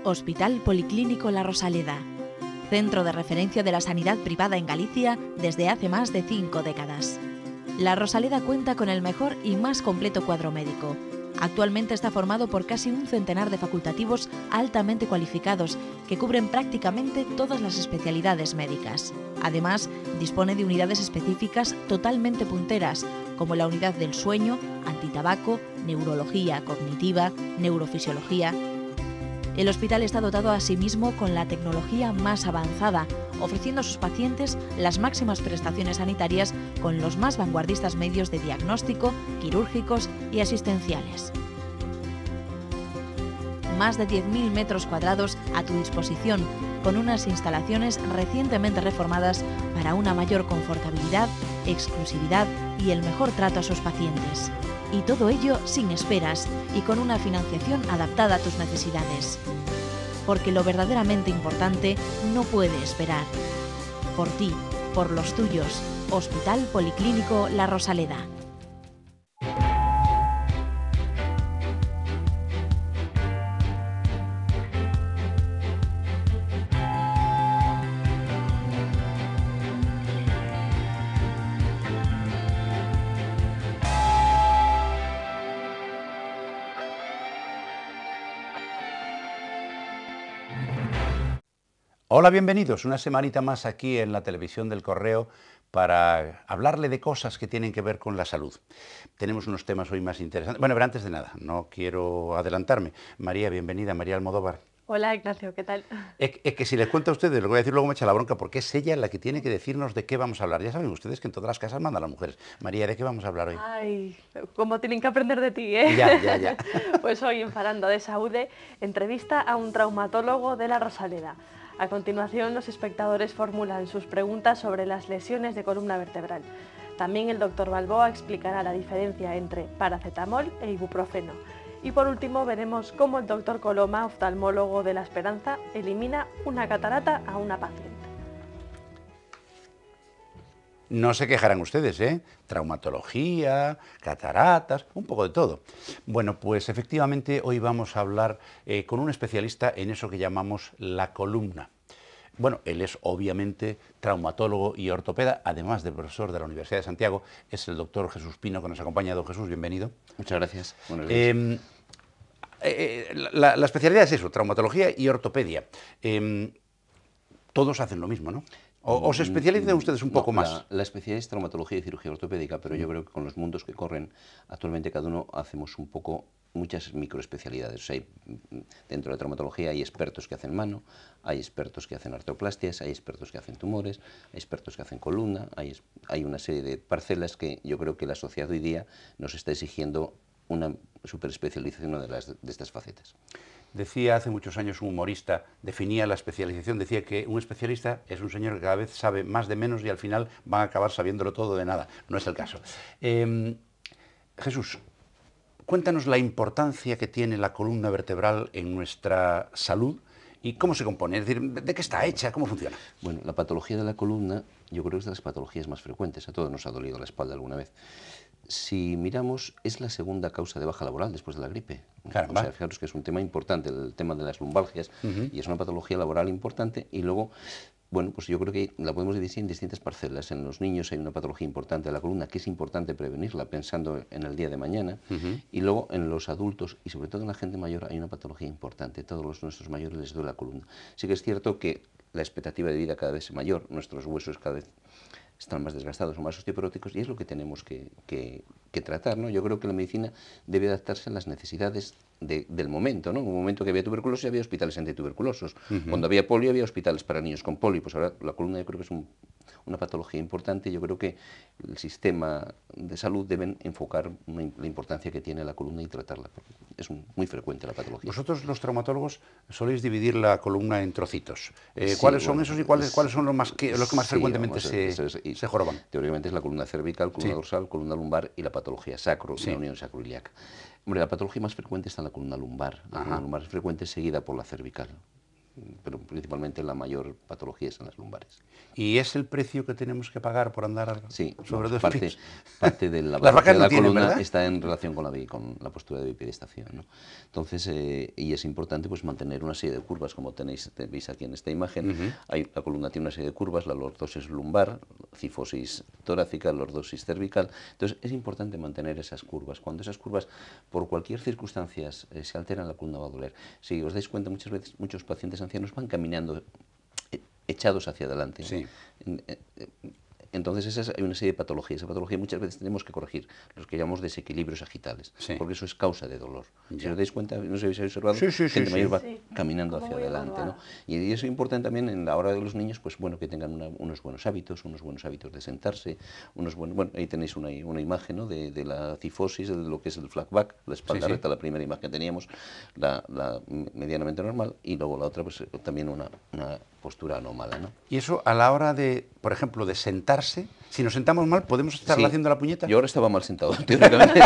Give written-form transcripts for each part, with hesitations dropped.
Hospital Policlínico La Rosaleda, centro de referencia de la sanidad privada en Galicia desde hace más de 5 décadas. La Rosaleda cuenta con el mejor y más completo cuadro médico. Actualmente está formado por casi un centenar de facultativos altamente cualificados que cubren prácticamente todas las especialidades médicas. Además, dispone de unidades específicas totalmente punteras, como la unidad del sueño, antitabaco, neurología cognitiva, neurofisiología. El hospital está dotado asimismo con la tecnología más avanzada, ofreciendo a sus pacientes las máximas prestaciones sanitarias con los más vanguardistas medios de diagnóstico, quirúrgicos y asistenciales. Más de 10.000 metros cuadrados a tu disposición, con unas instalaciones recientemente reformadas para una mayor confortabilidad, exclusividad y el mejor trato a sus pacientes. Y todo ello sin esperas y con una financiación adaptada a tus necesidades. Porque lo verdaderamente importante no puede esperar. Por ti, por los tuyos, Hospital Policlínico La Rosaleda. Hola, bienvenidos una semanita más aquí en la televisión del Correo para hablarle de cosas que tienen que ver con la salud. Tenemos unos temas hoy más interesantes. Bueno, pero antes de nada, no quiero adelantarme. María, bienvenida, María Almodóvar. Hola, Ignacio, ¿qué tal? Es que si les cuento a ustedes, lo que voy a decir luego me echa la bronca, porque es ella la que tiene que decirnos de qué vamos a hablar. Ya saben ustedes que en todas las casas mandan las mujeres. María, ¿de qué vamos a hablar hoy? Ay, cómo tienen que aprender de ti, ¿eh? Ya. Pues hoy en Falando de Saúde, entrevista a un traumatólogo de La Rosaleda. A continuación, los espectadores formulan sus preguntas sobre las lesiones de columna vertebral. También el doctor Balboa explicará la diferencia entre paracetamol e ibuprofeno. Y por último, veremos cómo el doctor Coloma, oftalmólogo de La Esperanza, elimina una catarata a una paciente. No se quejarán ustedes, ¿eh? Traumatología, cataratas, un poco de todo. Bueno, pues efectivamente hoy vamos a hablar con un especialista en eso que llamamos la columna. Bueno, él es obviamente traumatólogo y ortopeda, además de profesor de la Universidad de Santiago, es el doctor Jesús Pino, que nos acompaña. Don Jesús, bienvenido. Muchas gracias. Buenos días. La especialidad es eso, traumatología y ortopedia. Todos hacen lo mismo, ¿no? ¿O se especializan ustedes un poco más? La especialidad es traumatología y cirugía ortopédica, pero yo creo que con los mundos que corren, actualmente cada uno hacemos un poco muchas microespecialidades. O sea, dentro de la traumatología hay expertos que hacen mano, hay expertos que hacen artroplastias, hay expertos que hacen tumores, hay expertos que hacen columna, hay una serie de parcelas que yo creo que la sociedad hoy día nos está exigiendo una superespecialización de estas facetas. Decía hace muchos años un humorista, definía la especialización, decía que un especialista es un señor que cada vez sabe más de menos y al final van a acabar sabiéndolo todo de nada. No es el caso. Jesús, cuéntanos la importancia que tiene la columna vertebral en nuestra salud y cómo se compone, es decir, de qué está hecha, cómo funciona. Bueno, la patología de la columna yo creo que es de las patologías más frecuentes. A todos nos ha dolido la espalda alguna vez. Si miramos, es la segunda causa de baja laboral después de la gripe. Caramba. O sea, fijaros que es un tema importante, el tema de las lumbalgias, y es una patología laboral importante. Y luego, bueno, pues yo creo que la podemos dividir en distintas parcelas. En los niños hay una patología importante de la columna, que es importante prevenirla pensando en el día de mañana. Y luego en los adultos, y sobre todo en la gente mayor, hay una patología importante. Todos nuestros mayores les duele la columna. Sí que es cierto que la expectativa de vida cada vez es mayor, nuestros huesos cada vez están más desgastados o más osteoporóticos, y es lo que tenemos que tratar, ¿no? Yo creo que la medicina debe adaptarse a las necesidades del momento, ¿no? En un momento que había tuberculosis había hospitales antituberculosos, cuando había polio había hospitales para niños con polio, pues ahora la columna yo creo que es una patología importante. Yo creo que el sistema de salud deben enfocar la importancia que tiene la columna y tratarla, porque es muy frecuente la patología. Vosotros, los traumatólogos, soléis dividir la columna en trocitos. ¿Cuáles son esos y cuáles son los que más frecuentemente se joroban? Teóricamente es la columna cervical, columna dorsal, columna lumbar y la patología sacro, la unión sacroiliaca. Hombre, la patología más frecuente está en la columna lumbar. La columna lumbar es frecuente seguida por la cervical. pero principalmente la mayor patología es en las lumbares. ¿Y es el precio que tenemos que pagar por andar Sí, sobre dos parte, pies? parte de la Las patología vacas de no la tienen, columna ¿verdad? está en relación con la postura de bipedestación, ¿no? Entonces, y es importante pues mantener una serie de curvas, como veis aquí en esta imagen. La columna tiene una serie de curvas, la lordosis lumbar, cifosis torácica, lordosis cervical. Entonces, es importante mantener esas curvas. Cuando esas curvas, por cualquier circunstancia, se alteran, la columna va a doler. Si os dais cuenta, muchas veces muchos pacientes ancianos van caminando echados hacia adelante, ¿no? Sí. Entonces hay una serie de patologías. Esa patología muchas veces tenemos que corregir los que llamamos desequilibrios agitales, Sí. porque eso es causa de dolor. Ya. Si os dais cuenta, no sé si habéis observado, Sí, sí, sí, gente mayor va Sí. caminando Como hacia muy adelante, ¿no? encorvada. Y eso es importante también en la hora de los niños, pues bueno, que tengan unos buenos hábitos de sentarse, bueno, ahí tenéis una imagen, ¿no? de la cifosis, de lo que es el flat back, la espalda Sí, sí. recta, la primera imagen que teníamos, la medianamente normal, y luego la otra, pues también una postura anómala, ¿no? Y eso a la hora de, por ejemplo, de sentarse, si nos sentamos mal, ¿podemos estar Sí, haciendo la puñeta? yo ahora estaba mal sentado, teóricamente.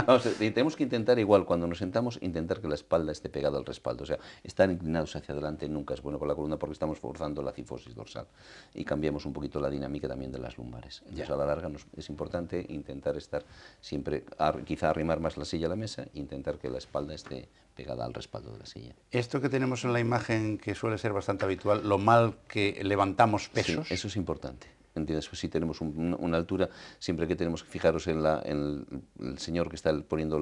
Vamos, y tenemos que intentar igual, cuando nos sentamos, intentar que la espalda esté pegada al respaldo. O sea, estar inclinados hacia adelante nunca es bueno con la columna porque estamos forzando la cifosis dorsal. Y cambiamos un poquito la dinámica también de las lumbares. Entonces, a la larga es importante intentar estar siempre, quizá arrimar más la silla a la mesa e intentar que la espalda esté pegada al respaldo de la silla. Esto que tenemos en la imagen, que suele ser bastante habitual, lo mal que levantamos pesos. Sí, eso es importante. ¿Entiendes? Pues si tenemos una altura, siempre que tenemos que fijaros en el señor que está poniendo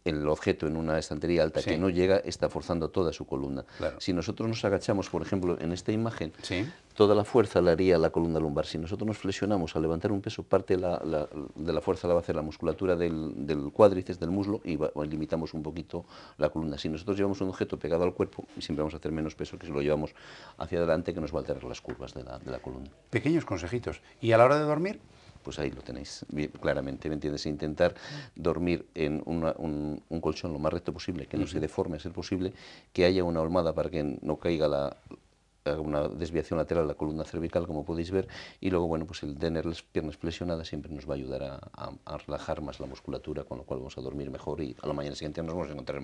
el objeto en una estantería alta, Sí. que no llega, está forzando toda su columna. Claro. Si nosotros nos agachamos, por ejemplo, en esta imagen, Sí. toda la fuerza la haría la columna lumbar. Si nosotros nos flexionamos al levantar un peso, parte de la fuerza la va a hacer la musculatura del cuádriceps, del muslo, y limitamos un poquito la columna. Si nosotros llevamos un objeto pegado al cuerpo, siempre vamos a hacer menos peso que si lo llevamos hacia adelante, que nos va a alterar las curvas de la columna. Pequeños consejitos. ¿Y a la hora de dormir? Pues ahí lo tenéis bien, claramente, ¿me entiendes? Intentar dormir en un colchón lo más recto posible, que no se deforme a ser posible, que haya una olmada para que no caiga una desviación lateral de la columna cervical, como podéis ver, y luego, bueno, pues el tener las piernas flexionadas siempre nos va a ayudar a relajar más la musculatura, con lo cual vamos a dormir mejor y a la mañana siguiente nos vamos a encontrar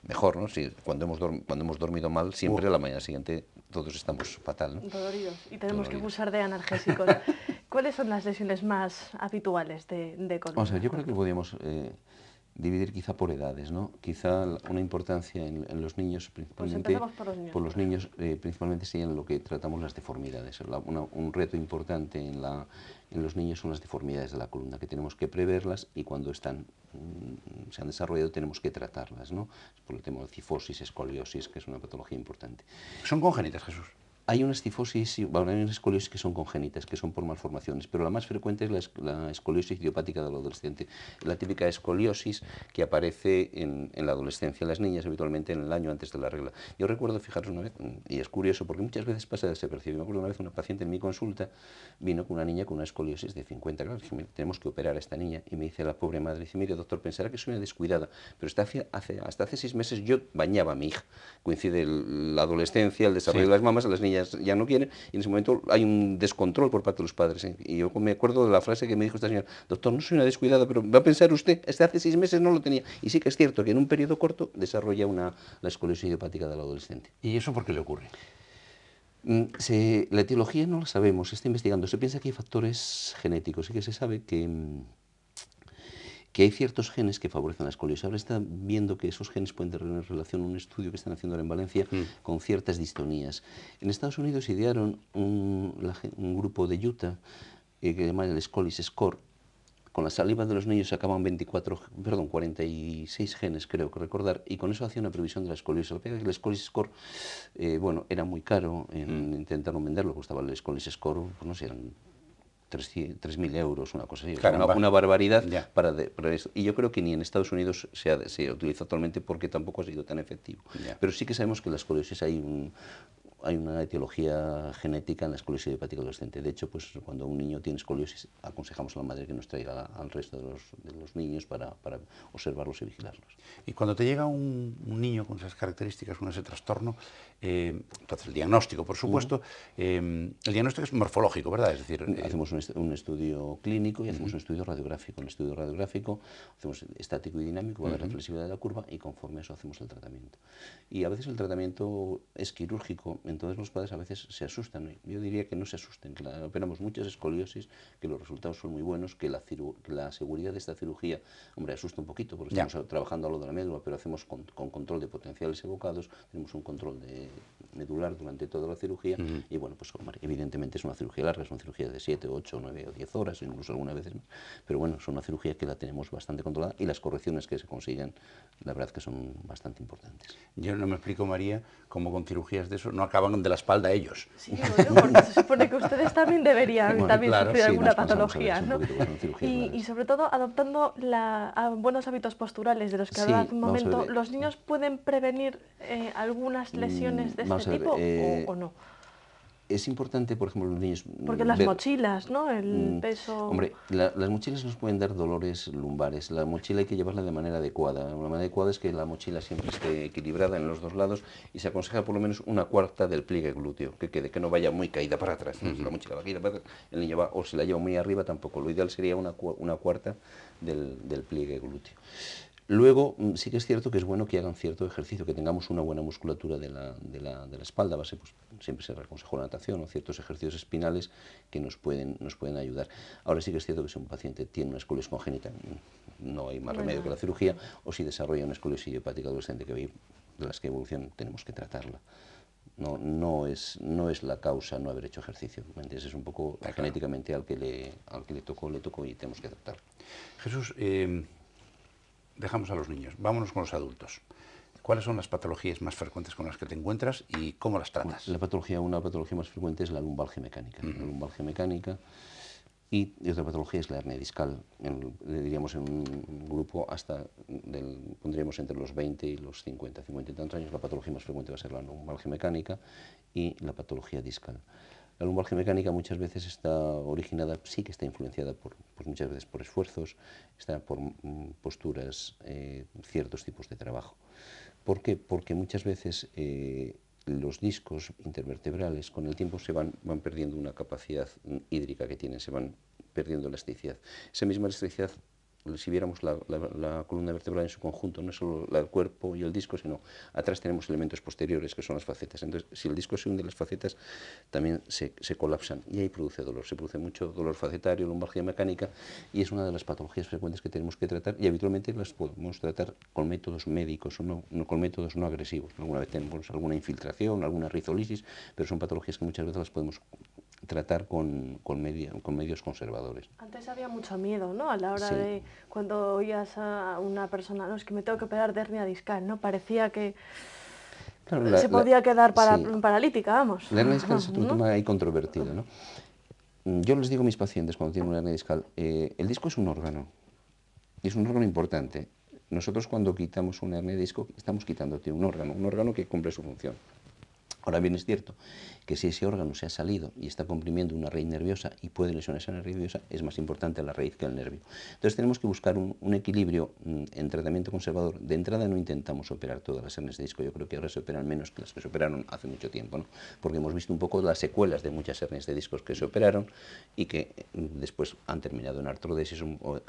mejor, ¿no? Si, cuando hemos dormido mal, siempre a la mañana siguiente todos estamos fatal, ¿no? Doloridos. Y tenemos que Doloridos. abusar de analgésicos. ¿Cuáles son las lesiones más habituales de columna? Vamos a ver, yo creo que podríamos dividir quizá por edades, ¿no? Quizá una importancia en los niños, principalmente, empecemos por los niños. Principalmente serían lo que tratamos las deformidades. Un reto importante en los niños son las deformidades de la columna, que tenemos que preverlas y cuando se han desarrollado tenemos que tratarlas, ¿no? Por el tema de cifosis, escoliosis, que es una patología importante. ¿Son congénitas, Jesús? Hay unas cifosis, bueno, hay unas escoliosis que son congénitas, que son por malformaciones, pero la más frecuente es la escoliosis idiopática del adolescente. La típica escoliosis que aparece en la adolescencia, en las niñas habitualmente en el año antes de la regla. Yo recuerdo, fijaros una vez, y es curioso porque muchas veces pasa desapercibido. Me acuerdo una vez una paciente en mi consulta vino con una niña con una escoliosis de 50 grados. Dije, mira, tenemos que operar a esta niña. Y me dice la pobre madre, dice, mire doctor, pensará que soy una descuidada, pero hasta hace 6 meses yo bañaba a mi hija. Coincide la adolescencia, el desarrollo de las mamas, las niñas ya no quieren, y en ese momento hay un descontrol por parte de los padres. Y yo me acuerdo de la frase que me dijo esta señora, doctor, no soy una descuidada, pero va a pensar usted, hace 6 meses no lo tenía. Y sí que es cierto que en un periodo corto desarrolla la escoliosis idiopática del adolescente. ¿Y eso por qué le ocurre? La etiología no la sabemos, se está investigando. Se piensa que hay factores genéticos, sí que se sabe que hay ciertos genes que favorecen la escoliosis. Ahora está viendo que esos genes pueden tener relación, un estudio que están haciendo ahora en Valencia, con ciertas distonías. En Estados Unidos idearon un grupo de Utah que llaman el Scoliosis Score. Con la saliva de los niños sacaban 46 genes, creo que recordar, y con eso hacía una previsión de la escoliosis. Lo que pasa es que el Scoliosis Score, bueno, era muy caro, intentaron venderlo, costaba el Scoliosis Score, pues no sé, eran 3.000 euros, una cosa así, una barbaridad para eso. Y yo creo que ni en Estados Unidos se utiliza actualmente porque tampoco ha sido tan efectivo. Pero sí que sabemos que en la escoliosis hay hay una etiología genética en la escoliosis idiopática adolescente. De hecho, pues cuando un niño tiene escoliosis, aconsejamos a la madre que nos traiga al resto de los niños para observarlos y vigilarlos. Y cuando te llega un niño con esas características, con ese trastorno, entonces el diagnóstico, por supuesto, el diagnóstico es morfológico, ¿verdad? Es decir, hacemos un estudio clínico y hacemos un estudio radiográfico. En el estudio radiográfico hacemos estático y dinámico, con la reflexividad de la curva, y conforme a eso hacemos el tratamiento. Y a veces el tratamiento es quirúrgico, entonces los padres a veces se asustan. Yo diría que no se asusten, que operamos muchas escoliosis, que los resultados son muy buenos, que la seguridad de esta cirugía, hombre, asusta un poquito, porque estamos trabajando a lo de la médula, pero hacemos con control de potenciales evocados, tenemos un control medular durante toda la cirugía, y bueno, pues hombre, evidentemente es una cirugía larga, es una cirugía de 7, 8, 9 o 10 horas, incluso algunas veces más, pero bueno, es una cirugía que la tenemos bastante controlada, y las correcciones que se consiguen, la verdad que son bastante importantes. Yo no me explico, María, cómo con cirugías de eso no acaban de la espalda ellos. Sí, bueno, porque se supone que ustedes también deberían sufrir alguna patología, ¿no? Y sobre todo adoptando buenos hábitos posturales de los que hablaba hace un momento, ¿los niños pueden prevenir algunas lesiones de este tipo o no? Es importante, por ejemplo, los niños... Porque las mochilas, ¿no? El peso... Hombre, las mochilas nos pueden dar dolores lumbares. La mochila hay que llevarla de manera adecuada. La manera adecuada es que la mochila siempre esté equilibrada en los dos lados, y se aconseja por lo menos una cuarta del pliegue glúteo, que no vaya muy caída para atrás. Si la mochila va caída para atrás, el niño va, o si la lleva muy arriba tampoco. Lo ideal sería una cuarta del pliegue glúteo. Luego, sí que es cierto que es bueno que hagan cierto ejercicio, que tengamos una buena musculatura de la espalda. Base, pues, siempre se aconsejó la natación o ciertos ejercicios espinales que nos pueden ayudar. Ahora sí que es cierto que si un paciente tiene una escoliosis congénita, no hay más remedio que la cirugía, o si desarrolla una escoliosis idiopática adolescente, de las que evolucionan, tenemos que tratarla. No es la causa no haber hecho ejercicio, ¿me entiendes? Es un poco genéticamente al que le tocó y tenemos que tratarlo. Jesús, dejamos a los niños, vámonos con los adultos. ¿Cuáles son las patologías más frecuentes con las que te encuentras y cómo las tratas? Una patología más frecuente es la lumbalgia mecánica. La lumbalgia mecánica, y otra patología es la hernia discal. Diríamos en un grupo pondríamos entre los 20 y los 50 y tantos años, la patología más frecuente va a ser la lumbalgia mecánica y la patología discal. La lumbalgia mecánica muchas veces está originada, sí que está influenciada muchas veces por esfuerzos, está por posturas, ciertos tipos de trabajo. ¿Por qué? Porque muchas veces los discos intervertebrales con el tiempo se van perdiendo una capacidad hídrica que tienen, se van perdiendo elasticidad. Esa misma elasticidad, si viéramos la columna vertebral en su conjunto, no solo el cuerpo y el disco, sino atrás tenemos elementos posteriores que son las facetas. Entonces, si el disco se hunde, las facetas también se colapsan y ahí produce dolor. Se produce mucho dolor facetario, lumbalgia mecánica, y es una de las patologías frecuentes que tenemos que tratar, y habitualmente las podemos tratar con métodos médicos, con métodos no agresivos. Alguna vez tenemos alguna infiltración, alguna rizolisis, pero son patologías que muchas veces las podemos tratar con medios conservadores. Antes había mucho miedo, ¿no? A la hora de cuando oías a una persona, no, es que me tengo que operar de hernia discal, ¿no? Parecía que se podía quedar paralítica, vamos. La hernia discal es otro tema ahí controvertido, ¿no? Yo les digo a mis pacientes cuando tienen una hernia discal, el disco es un órgano, y es un órgano importante. Nosotros cuando quitamos una hernia de disco estamos quitándote un órgano que cumple su función. Ahora bien, es cierto que si ese órgano se ha salido y está comprimiendo una raíz nerviosa y puede lesionar esa raíz nerviosa, es más importante la raíz que el nervio. Entonces tenemos que buscar un equilibrio en tratamiento conservador. De entrada no intentamos operar todas las hernias de disco, yo creo que ahora se operan menos que las que se operaron hace mucho tiempo, ¿no? Porque hemos visto un poco las secuelas de muchas hernias de discos que se operaron y que después han terminado en artrodesis o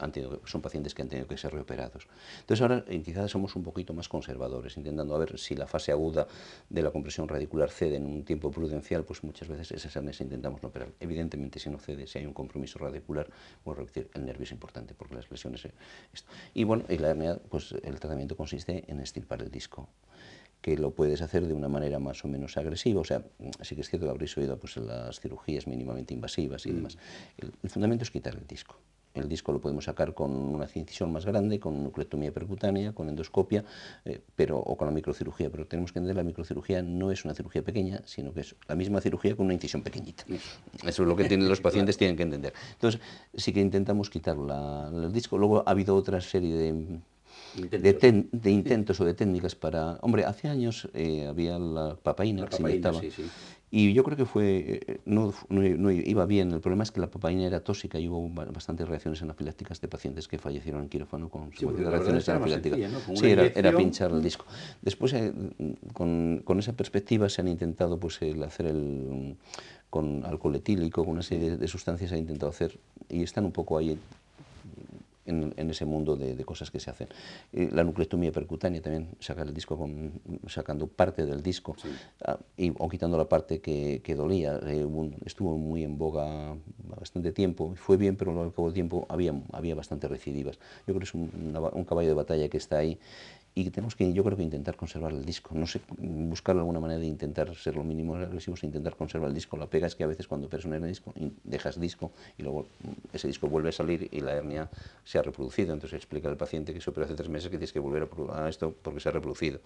son pacientes que han tenido que ser reoperados. Entonces ahora quizás somos un poquito más conservadores, intentando a ver si la fase aguda de la compresión radicular cede en un tiempo prudencial, pues muchas veces esas hernias intentamos no operar. Evidentemente, si no cede, si hay un compromiso radicular, vuelvo a repetir, el nervio es importante porque las lesiones... Y bueno, y la hernia, pues el tratamiento consiste en extirpar el disco, que lo puedes hacer de una manera más o menos agresiva. O sea, sí que es cierto que habréis oído pues, las cirugías mínimamente invasivas y demás. El fundamento es quitar el disco. El disco lo podemos sacar con una incisión más grande, con nucleectomía percutánea, con endoscopia, o con la microcirugía. Pero tenemos que entender que la microcirugía no es una cirugía pequeña, sino que es la misma cirugía con una incisión pequeñita. Eso es lo que los pacientes tienen que entender. Entonces, sí que intentamos quitar el disco. Luego ha habido otra serie de intentos o de técnicas para... Hombre, hace años había la papaína que se inyectaba. Sí, sí. Y yo creo que no iba bien. El problema es que la papaína era tóxica y hubo bastantes reacciones anafilácticas de pacientes que fallecieron en quirófano con reacciones anafilácticas. ¿No? Sí, era pinchar el disco. Después, con esa perspectiva, se han intentado pues, con alcohol etílico, con una serie de sustancias se ha intentado hacer, y están un poco ahí en ese mundo de cosas que se hacen. La nucleostomía percutánea también, sacar el disco sacando parte del disco, sí, o quitando la parte que dolía, estuvo muy en boga bastante tiempo, fue bien, pero al cabo del tiempo había bastantes recidivas. Yo creo que es un caballo de batalla que está ahí, y tenemos que, yo creo que intentar conservar el disco, no sé, buscar alguna manera de intentar ser lo mínimo agresivos e intentar conservar el disco. La pega es que a veces cuando operas un hernia de disco, dejas disco y luego ese disco vuelve a salir y la hernia se ha reproducido. Entonces explica al paciente que se operó hace 3 meses que tienes que volver a esto porque se ha reproducido.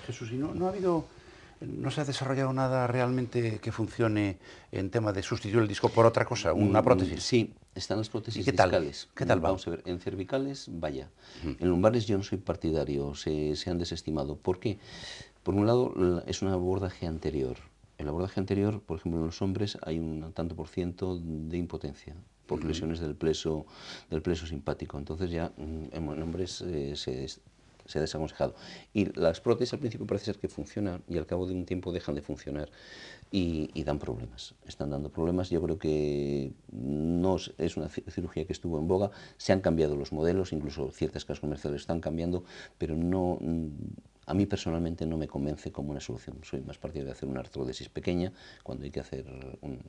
Jesús, ¿y no se ha desarrollado nada realmente que funcione en tema de sustituir el disco por otra cosa, una prótesis? Sí, están las prótesis discales. ¿Qué tal va? Vamos a ver, en cervicales, vaya. En lumbares yo no soy partidario, se han desestimado. ¿Por qué? Por un lado, es un abordaje anterior. El abordaje anterior, por ejemplo, en los hombres hay un tanto por ciento de impotencia por lesiones del pleso simpático. Entonces ya en hombres se ha desaconsejado. Y las prótesis al principio parece ser que funcionan y al cabo de un tiempo dejan de funcionar y dan problemas. Están dando problemas. Yo creo que no es una cirugía que estuvo en boga. Se han cambiado los modelos, incluso ciertas casas comerciales están cambiando, pero no... A mí personalmente no me convence como una solución. Soy más partidario de hacer una artrodesis pequeña cuando hay que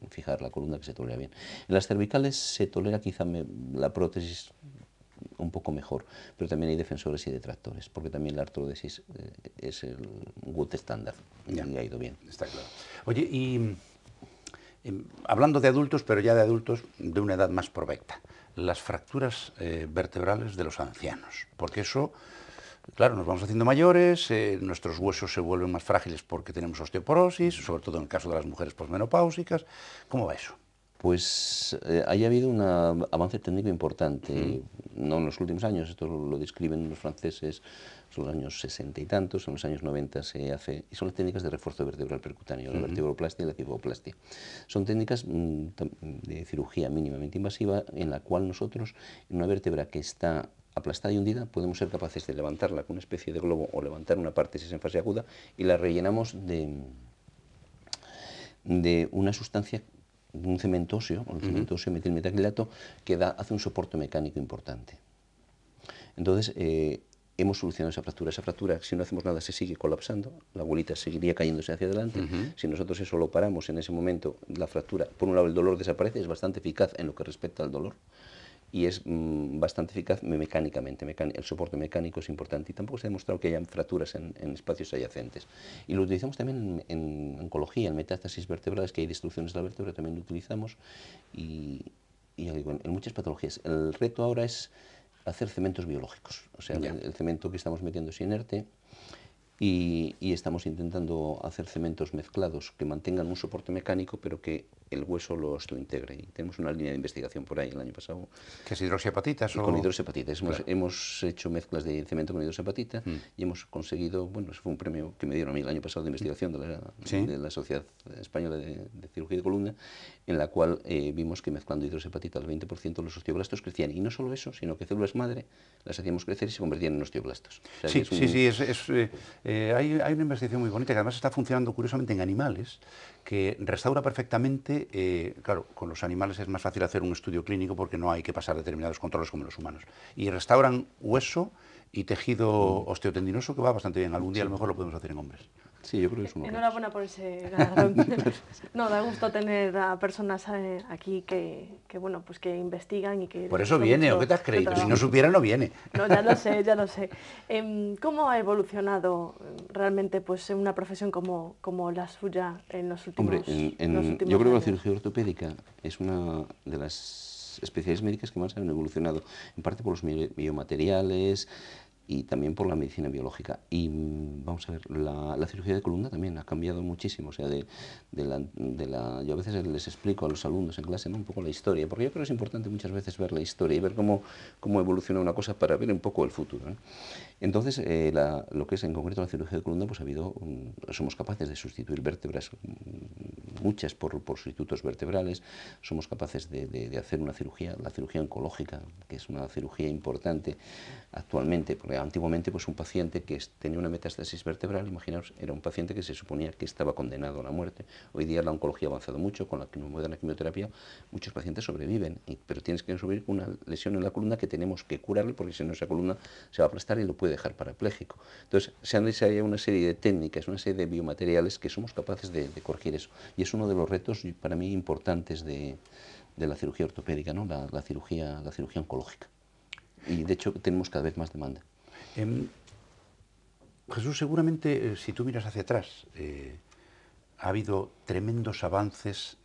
fijar la columna que se tolera bien. En las cervicales se tolera quizá la prótesis un poco mejor, pero también hay defensores y detractores, porque también la artrodesis es el good estándar y ha ido bien. Está claro. Oye, y hablando de adultos, pero ya de adultos de una edad más provecta, las fracturas vertebrales de los ancianos, porque eso... Claro, nos vamos haciendo mayores, nuestros huesos se vuelven más frágiles porque tenemos osteoporosis, sobre todo en el caso de las mujeres posmenopáusicas. ¿Cómo va eso? Pues haya habido un avance técnico importante, no en los últimos años, esto lo describen los franceses, son los años 60 y tantos, en los años 90 se hace, y son las técnicas de refuerzo vertebral percutáneo, la vertebroplastia y la cifoplastia. Son técnicas de cirugía mínimamente invasiva en la cual nosotros, en una vértebra que está aplastada y hundida, podemos ser capaces de levantarla con una especie de globo o levantar una parte si es en fase aguda y la rellenamos de una sustancia, un cemento óseo, el cemento óseo metilmetacrilato, que hace un soporte mecánico importante. Entonces, hemos solucionado esa fractura. Esa fractura, si no hacemos nada, se sigue colapsando, la bolita seguiría cayéndose hacia adelante. Si nosotros eso lo paramos en ese momento, la fractura, por un lado el dolor desaparece, es bastante eficaz en lo que respecta al dolor, y es bastante eficaz mecánicamente. El soporte mecánico es importante y tampoco se ha demostrado que haya fracturas en espacios adyacentes. Y lo utilizamos también en oncología, en metástasis vertebrales, que hay destrucciones de la vértebra, también lo utilizamos y ya digo, en muchas patologías. El reto ahora es hacer cementos biológicos, o sea, el cemento que estamos metiendo es inerte y estamos intentando hacer cementos mezclados que mantengan un soporte mecánico pero que el hueso lo integre. Y tenemos una línea de investigación por ahí el año pasado. ¿Qué es hidroxiapatitas? Con hidroxiapatitas. Claro. Hemos hecho mezclas de cemento con hidroxiapatita y hemos conseguido, bueno, eso fue un premio que me dieron a mí el año pasado de investigación de la Sociedad Española de Cirugía de Columna, en la cual vimos que mezclando hidroxiapatita al 20% los osteoblastos crecían. Y no solo eso, sino que células madre las hacíamos crecer y se convertían en osteoblastos. O sea, hay una investigación muy bonita que además está funcionando curiosamente en animales, que restaura perfectamente, claro, con los animales es más fácil hacer un estudio clínico porque no hay que pasar determinados controles como en los humanos, y restauran hueso y tejido osteotendinoso que va bastante bien. Algún día a lo mejor lo podemos hacer en hombres. Sí, yo creo que es un Enhorabuena por ese galardón. No, da gusto tener a personas aquí que bueno, pues que investigan y que... Por eso viene, ¿o qué te has creído? Si no supiera, no viene. No, ya lo sé, ya lo sé. ¿Cómo ha evolucionado realmente pues una profesión como la suya en los últimos, años? Yo creo que la cirugía ortopédica es una de las especialidades médicas que más han evolucionado, en parte por los biomateriales y también por la medicina biológica. Y vamos a ver, la cirugía de columna también ha cambiado muchísimo. O sea, yo a veces les explico a los alumnos en clase, ¿no?, un poco la historia, porque yo creo que es importante muchas veces ver la historia y ver cómo evoluciona una cosa para ver un poco el futuro, ¿no? Entonces, lo que es en concreto la cirugía de columna, pues somos capaces de sustituir vértebras, muchas por sustitutos vertebrales, somos capaces de hacer una cirugía, la cirugía oncológica, que es una cirugía importante actualmente, porque antiguamente pues un paciente que tenía una metástasis vertebral, imaginaos, era un paciente que se suponía que estaba condenado a la muerte. Hoy día la oncología ha avanzado mucho, con la moderna quimioterapia muchos pacientes sobreviven, pero tienes que subir una lesión en la columna que tenemos que curarle, porque si no esa columna se va a aplastar y lo puede dejar parapléjico. Entonces se han desarrollado una serie de técnicas, una serie de biomateriales que somos capaces de corregir eso, y es uno de los retos para mí importantes de la cirugía ortopédica, ¿no?, la cirugía oncológica. Y de hecho tenemos cada vez más demanda. Jesús, seguramente si tú miras hacia atrás, ha habido tremendos avances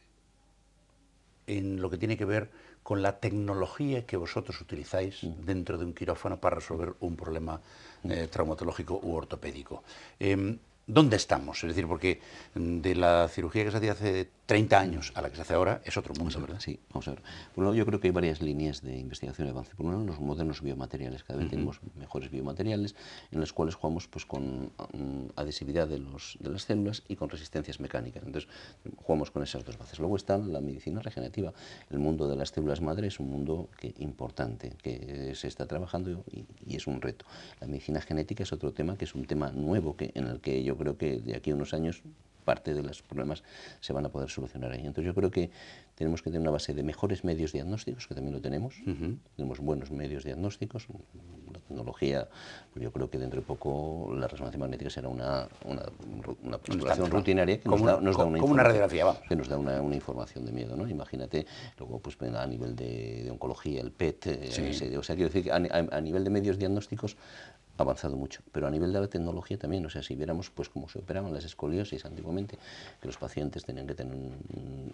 en lo que tiene que ver con la tecnología que vosotros utilizáis dentro de un quirófano para resolver un problema traumatológico u ortopédico. ¿Dónde estamos? Es decir, porque de la cirugía que se hacía hace 30 años a la que se hace ahora es otro mundo, ¿verdad? Sí, vamos a ver. Por un lado, yo creo que hay varias líneas de investigación y avance. Por un lado, los modernos biomateriales. Cada vez tenemos mejores biomateriales en los cuales jugamos pues, con adhesividad de las células y con resistencias mecánicas. Entonces, jugamos con esas dos bases. Luego está la medicina regenerativa. El mundo de las células madre es un mundo importante, que se está trabajando y es un reto. La medicina genética es otro tema, que es un tema nuevo, en el que yo creo que de aquí a unos años parte de los problemas se van a poder solucionar ahí. Entonces yo creo que tenemos que tener una base de mejores medios diagnósticos, que también lo tenemos. Tenemos buenos medios diagnósticos. La tecnología, pues yo creo que dentro de poco la resonancia magnética será una exploración rutinaria que nos da una radiografía, vamos. Que nos da una información de miedo, ¿no? Imagínate, luego pues a nivel de oncología, el PET, o sea, quiero decir que a nivel de medios diagnósticos ha avanzado mucho, pero a nivel de la tecnología también. O sea, si viéramos pues cómo se operaban las escoliosis antiguamente, que los pacientes tenían que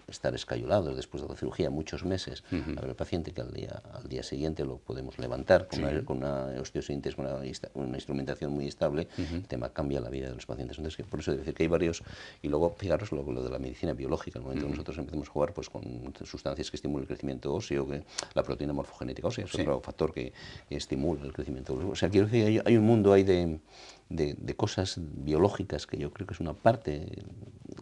estar escayolados después de la cirugía muchos meses, a ver el paciente que al día siguiente lo podemos levantar con una osteosíntesis, con una instrumentación muy estable, el tema cambia la vida de los pacientes. Entonces, por eso decir que hay varios, y luego fijaros lo de la medicina biológica, en el momento que nosotros empecemos a jugar pues con sustancias que estimulan el crecimiento óseo, que la proteína morfogenética ósea es otro factor que estimula el crecimiento óseo. O sea, quiero decir, hay un mundo ahí de cosas biológicas que yo creo que es una parte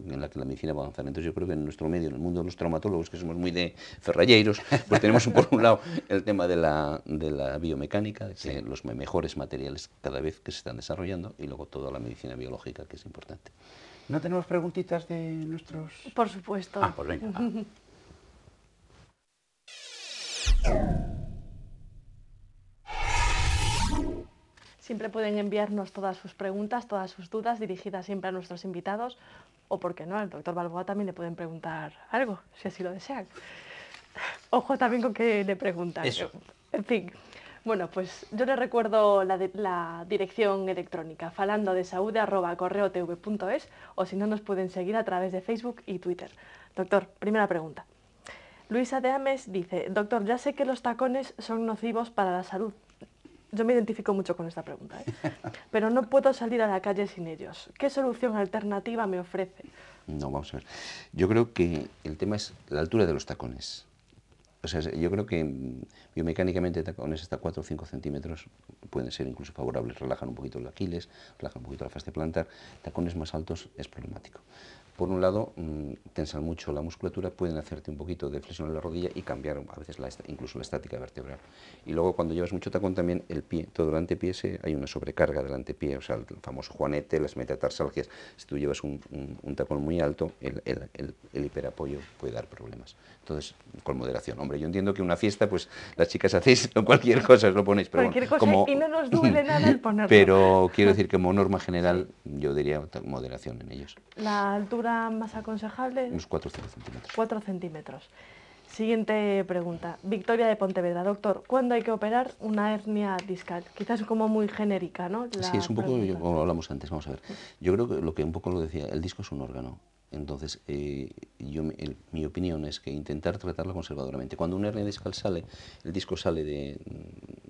en la que la medicina va a avanzar. Entonces yo creo que en nuestro medio, en el mundo de los traumatólogos, que somos muy de ferralleiros, pues tenemos por un lado el tema de la biomecánica, de los mejores materiales cada vez que se están desarrollando, y luego toda la medicina biológica, que es importante. ¿No tenemos preguntitas de nuestros...? Por supuesto. Ah, pues venga. Siempre pueden enviarnos todas sus preguntas, todas sus dudas, dirigidas siempre a nuestros invitados, o, por qué no, al doctor Balboa también le pueden preguntar algo, si así lo desean. Ojo también con qué le preguntan. Eso. En fin, bueno, pues yo les recuerdo la dirección electrónica, falandodesaúde@correotv.es, o si no, nos pueden seguir a través de Facebook y Twitter. Doctor, primera pregunta. Luisa de Ames dice: doctor, ya sé que los tacones son nocivos para la salud. Yo me identifico mucho con esta pregunta, pero no puedo salir a la calle sin ellos. ¿Qué solución alternativa me ofrece? No, vamos a ver. Yo creo que el tema es la altura de los tacones. O sea, yo creo que biomecánicamente tacones hasta 4 o 5 centímetros pueden ser incluso favorables. Relajan un poquito el Aquiles, relajan un poquito la fascia plantar. Tacones más altos es problemático. Por un lado, tensan mucho la musculatura, pueden hacerte un poquito de flexión en la rodilla y cambiar a veces incluso la estática vertebral. Y luego, cuando llevas mucho tacón, también el pie, todo el antepié, hay una sobrecarga del antepié, o sea, el famoso juanete, las metatarsalgias. Si tú llevas un tacón muy alto, el hiperapoyo puede dar problemas. Entonces, con moderación. Hombre, yo entiendo que una fiesta, pues las chicas hacéis cualquier cosa, os lo ponéis, pero cualquier cosa, y no nos duele nada el ponerlo. Pero quiero decir que como norma general, yo diría moderación en ellos. ¿La altura más aconsejable? Unos 4 o 5 centímetros. 4 centímetros. Siguiente pregunta. Victoria de Pontevedra. Doctor, ¿cuándo hay que operar una hernia discal? Quizás como muy genérica, ¿no? Sí, es un poco, como hablamos antes, vamos a ver. Yo creo que lo que un poco lo decía, el disco es un órgano. Entonces, mi opinión es que intentar tratarlo conservadoramente. Cuando una hernia discal sale, el disco sale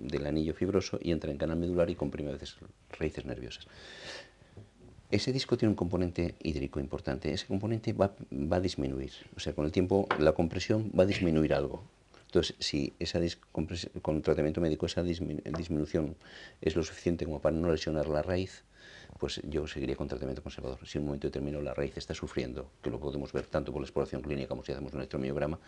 del anillo fibroso y entra en canal medular y comprime a veces raíces nerviosas. Ese disco tiene un componente hídrico importante, ese componente va a disminuir, o sea, con el tiempo la compresión va a disminuir algo. Entonces, si con un tratamiento médico esa disminución es lo suficiente como para no lesionar la raíz, pues yo seguiría con tratamiento conservador. Si en un momento determinado la raíz está sufriendo, que lo podemos ver tanto por la exploración clínica como si hacemos un electromiograma,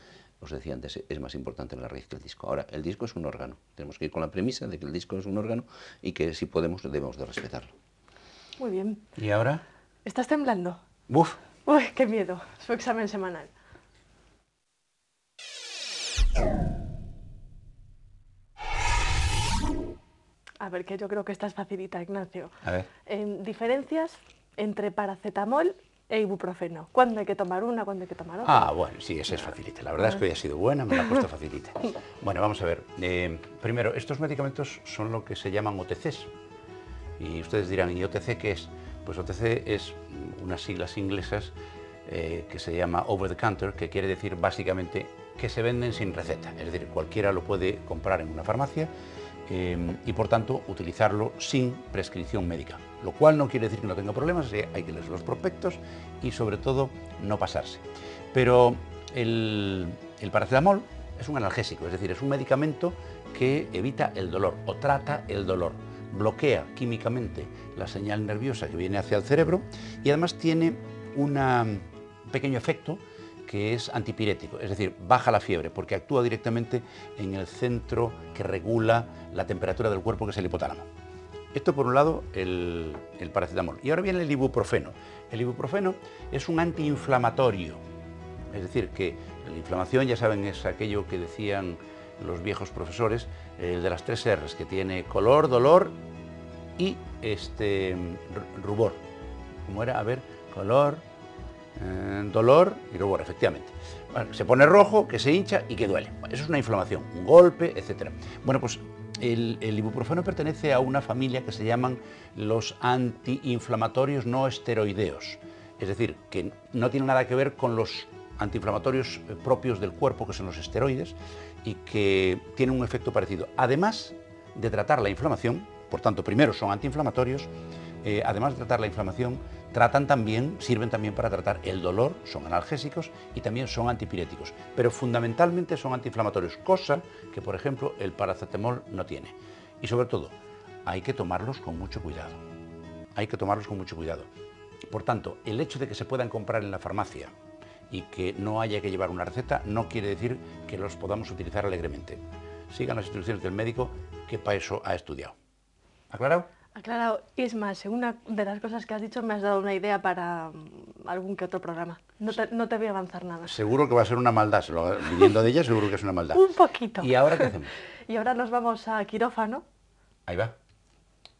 os decía antes, es más importante la raíz que el disco. Ahora, el disco es un órgano, tenemos que ir con la premisa de que el disco es un órgano y que si podemos debemos de respetarlo. Muy bien. ¿Y ahora? ¿Estás temblando? ¡Buf! Uy, qué miedo. Su examen semanal. A ver, que yo creo que esta es facilita, Ignacio. A ver. Diferencias entre paracetamol e ibuprofeno. ¿Cuándo hay que tomar una, cuándo hay que tomar otra? Ah, bueno, sí, esa es facilita. La verdad es que hoy ha sido buena, me la ha puesto facilita. Bueno, vamos a ver. Primero, estos medicamentos son lo que se llaman OTCs. Y ustedes dirán, ¿y OTC qué es? Pues OTC es unas siglas inglesas que se llama Over the Counter, que quiere decir básicamente que se venden sin receta. Es decir, cualquiera lo puede comprar en una farmacia y por tanto utilizarlo sin prescripción médica. Lo cual no quiere decir que no tenga problemas, hay que leer los prospectos y sobre todo no pasarse. Pero el paracetamol es un analgésico, es decir, es un medicamento que evita el dolor o trata el dolor. Bloquea químicamente la señal nerviosa que viene hacia el cerebro y además tiene un pequeño efecto que es antipirético, es decir, baja la fiebre porque actúa directamente en el centro que regula la temperatura del cuerpo, que es el hipotálamo. Esto por un lado, el paracetamol. Y ahora viene el ibuprofeno. El ibuprofeno es un antiinflamatorio, es decir, que la inflamación, ya saben, es aquello que decían los viejos profesores, de las 3 R's, que tiene color, dolor y rubor. ¿Cómo era? A ver, color, dolor y rubor, efectivamente. Bueno, se pone rojo, que se hincha y que duele. Eso es una inflamación, un golpe, etc. Bueno, pues el ibuprofeno pertenece a una familia que se llaman los antiinflamatorios no esteroideos. Es decir, que no tiene nada que ver con los antiinflamatorios propios del cuerpo, que son los esteroides, y que tienen un efecto parecido. Además de tratar la inflamación, por tanto, primero son antiinflamatorios, además de tratar la inflamación, sirven también para tratar el dolor, son analgésicos y también son antipiréticos, pero fundamentalmente son antiinflamatorios, cosa que, por ejemplo, el paracetamol no tiene. Y sobre todo, hay que tomarlos con mucho cuidado. Hay que tomarlos con mucho cuidado. Por tanto, el hecho de que se puedan comprar en la farmacia y que no haya que llevar una receta no quiere decir que los podamos utilizar alegremente. Sigan las instrucciones del médico, que para eso ha estudiado. ¿Aclarado? Aclarado. Y es más, una de las cosas que has dicho me has dado una idea para algún que otro programa. No te voy a avanzar nada. Seguro que va a ser una maldad, viniendo de ella seguro que es una maldad. Un poquito. ¿Y ahora qué hacemos? Y ahora nos vamos a quirófano. Ahí va.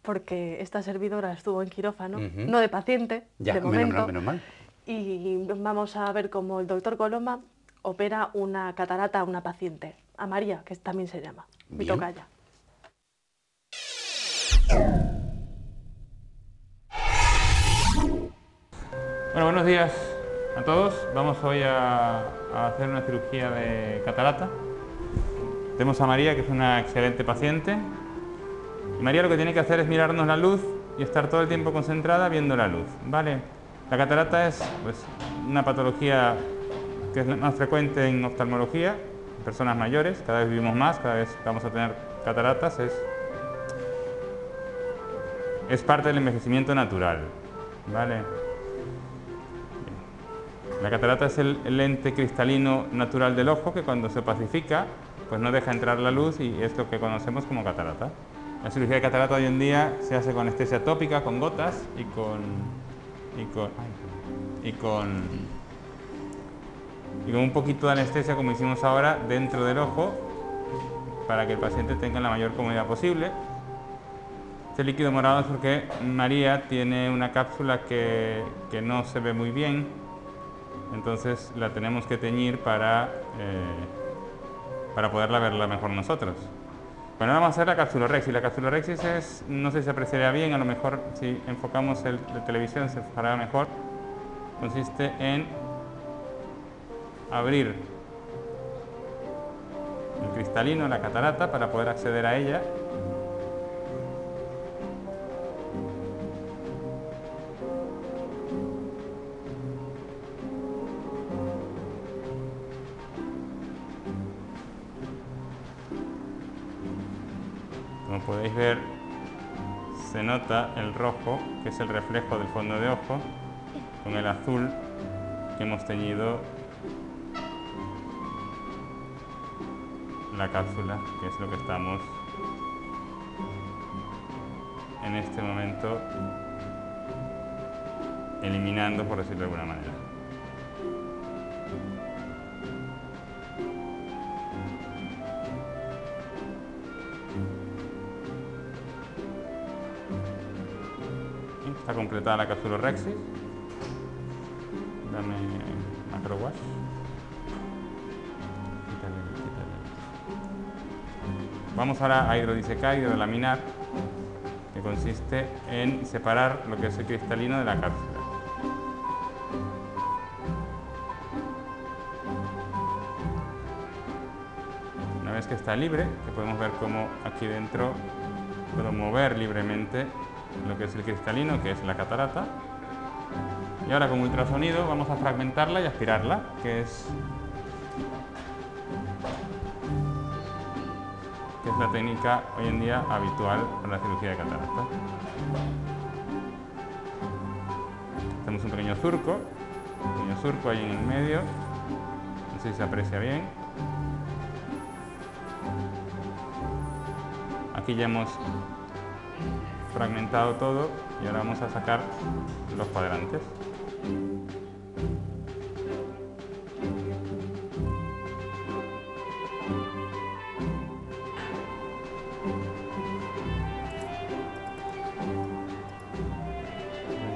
Porque esta servidora estuvo en quirófano, no de paciente, ya, de momento. Menos mal. Y vamos a ver cómo el doctor Coloma opera una catarata a una paciente, a María, que también se llama, mi tocaya. Bueno, buenos días a todos. Vamos hoy a hacer una cirugía de catarata. Tenemos a María, que es una excelente paciente. Y María lo que tiene que hacer es mirarnos la luz y estar todo el tiempo concentrada viendo la luz, ¿vale? La catarata es una patología que es más frecuente en oftalmología, en personas mayores, cada vez vivimos más, cada vez vamos a tener cataratas, es parte del envejecimiento natural, ¿vale? La catarata es el lente cristalino natural del ojo que cuando se opacifica, pues no deja entrar la luz y es lo que conocemos como catarata. La cirugía de catarata hoy en día se hace con anestesia tópica, con gotas y con un poquito de anestesia, como hicimos ahora, dentro del ojo para que el paciente tenga la mayor comodidad posible. Este líquido morado es porque María tiene una cápsula que no se ve muy bien, entonces la tenemos que teñir para poderla verla mejor nosotros. Bueno, ahora vamos a hacer la capsulorhexis. La capsulorhexis es, no sé si se apreciaría bien, a lo mejor si enfocamos la televisión se enfocará mejor. Consiste en abrir el cristalino, la catarata, para poder acceder a ella. Como podéis ver, se nota el rojo, que es el reflejo del fondo de ojo, con el azul que hemos teñido la cápsula, que es lo que estamos en este momento eliminando, por decirlo de alguna manera. Está completada la capsulorhexis. Dame macro wash. Vamos ahora a hidrodisecar y hidrolaminar, que consiste en separar lo que es el cristalino de la cápsula. Una vez que está libre, que podemos ver cómo aquí dentro puedo mover libremente lo que es el cristalino, que es la catarata. Y ahora con ultrasonido vamos a fragmentarla y aspirarla, que es la técnica hoy en día habitual para la cirugía de catarata. Hacemos un pequeño surco ahí en el medio, no sé si se aprecia bien. Aquí ya hemos fragmentado todo y ahora vamos a sacar los cuadrantes.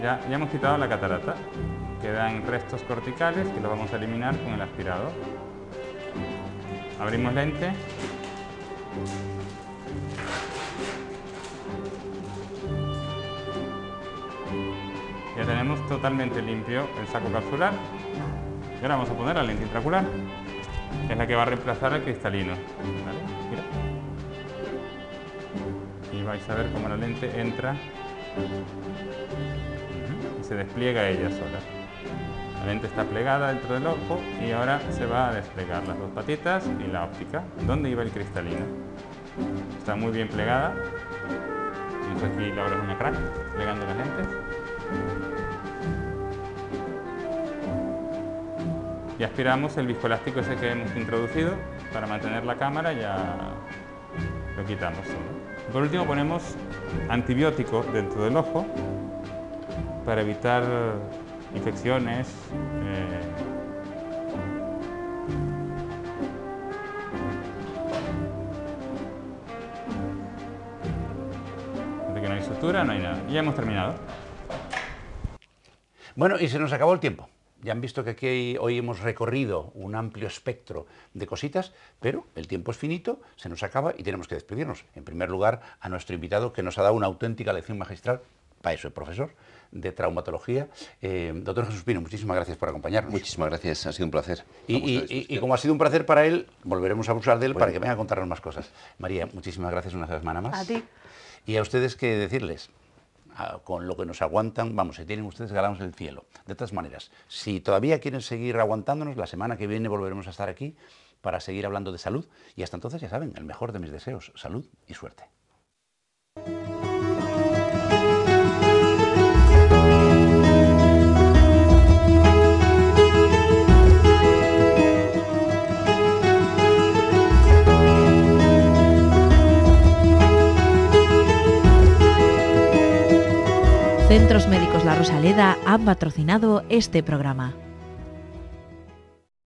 Ya hemos quitado la catarata, quedan restos corticales que los vamos a eliminar con el aspirador. Abrimos lente. Ya tenemos totalmente limpio el saco capsular. Y ahora vamos a poner la lente intraocular, que es la que va a reemplazar al cristalino. ¿Vale? Mira. Y vais a ver cómo la lente entra y se despliega ella sola. La lente está plegada dentro del ojo y ahora se va a desplegar las dos patitas y la óptica. ¿Dónde iba el cristalino? Está muy bien plegada. Vemos aquí la hora una crack, plegando las lentes. Y aspiramos el viscoelástico ese que hemos introducido para mantener la cámara, ya lo quitamos. ¿No? Por último ponemos antibiótico dentro del ojo para evitar infecciones. De que no hay sutura, no hay nada. Y ya hemos terminado. Bueno, y se nos acabó el tiempo. Ya han visto que aquí hoy hemos recorrido un amplio espectro de cositas, pero el tiempo es finito, se nos acaba y tenemos que despedirnos. En primer lugar, a nuestro invitado que nos ha dado una auténtica lección magistral, para eso el profesor, de traumatología. Doctor Jesús Pino, muchísimas gracias por acompañarnos. Muchísimas gracias, ha sido un placer. Y como ha sido un placer para él, volveremos a abusar de él para que venga a contarnos más cosas. María, muchísimas gracias una semana más. A ti. Y a ustedes, ¿qué decirles? Con lo que nos aguantan, vamos, se tienen ustedes ganados el cielo. De todas maneras, si todavía quieren seguir aguantándonos, la semana que viene volveremos a estar aquí para seguir hablando de salud. Y hasta entonces, ya saben, el mejor de mis deseos, salud y suerte. Centros Médicos La Rosaleda han patrocinado este programa.